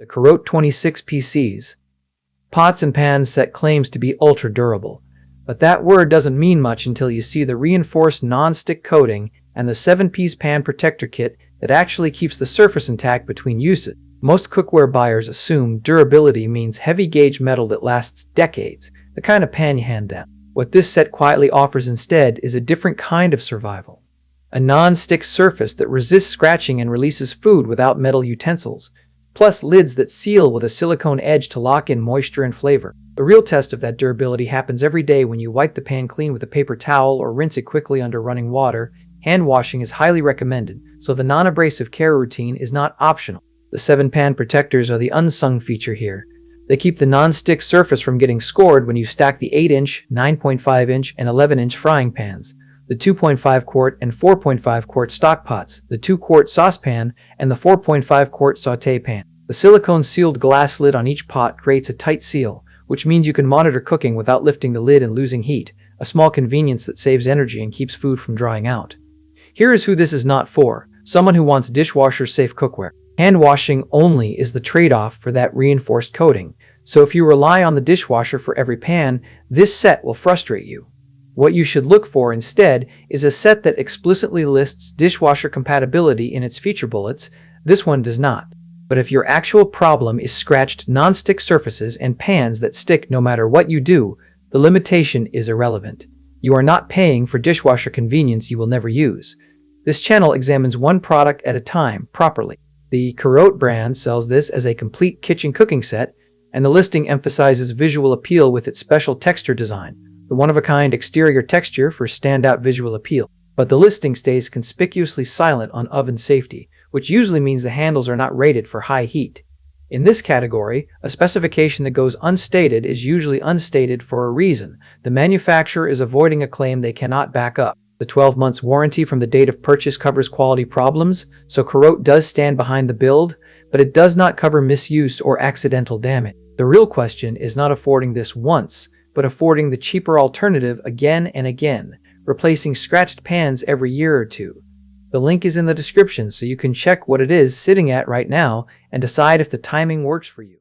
the CAROTE 26pcs. Pots and pans set claims to be ultra durable, but that word doesn't mean much until you see the reinforced non-stick coating and the 7-piece pan protector kit that actually keeps the surface intact between uses. Most cookware buyers assume durability means heavy gauge metal that lasts decades, the kind of pan you hand down. What this set quietly offers instead is a different kind of survival. A non-stick surface that resists scratching and releases food without metal utensils, plus lids that seal with a silicone edge to lock in moisture and flavor. The real test of that durability happens every day when you wipe the pan clean with a paper towel or rinse it quickly under running water. Hand washing is highly recommended, so the non-abrasive care routine is not optional. The 7-pan protectors are the unsung feature here. They keep the non-stick surface from getting scored when you stack the 8-inch, 9.5-inch, and 11-inch frying pans, the 2.5-quart and 4.5-quart stock pots, the 2-quart saucepan, and the 4.5-quart sauté pan. The silicone-sealed glass lid on each pot creates a tight seal, which means you can monitor cooking without lifting the lid and losing heat, a small convenience that saves energy and keeps food from drying out. Here is who this is not for: someone who wants dishwasher-safe cookware. Hand washing only is the trade-off for that reinforced coating, so if you rely on the dishwasher for every pan, this set will frustrate you. What you should look for instead is a set that explicitly lists dishwasher compatibility in its feature bullets. This one does not. But if your actual problem is scratched non-stick surfaces and pans that stick no matter what you do, the limitation is irrelevant. You are not paying for dishwasher convenience you will never use. This channel examines one product at a time properly. The CAROTE brand sells this as a complete kitchen cooking set, and the listing emphasizes visual appeal with its special texture design, the one-of-a-kind exterior texture for standout visual appeal. But the listing stays conspicuously silent on oven safety, which usually means the handles are not rated for high heat. In this category, a specification that goes unstated is usually unstated for a reason. The manufacturer is avoiding a claim they cannot back up. The 12 months warranty from the date of purchase covers quality problems, so CAROTE does stand behind the build, but it does not cover misuse or accidental damage. The real question is not affording this once, but affording the cheaper alternative again and again, replacing scratched pans every year or two. The link is in the description so you can check what it is sitting at right now and decide if the timing works for you.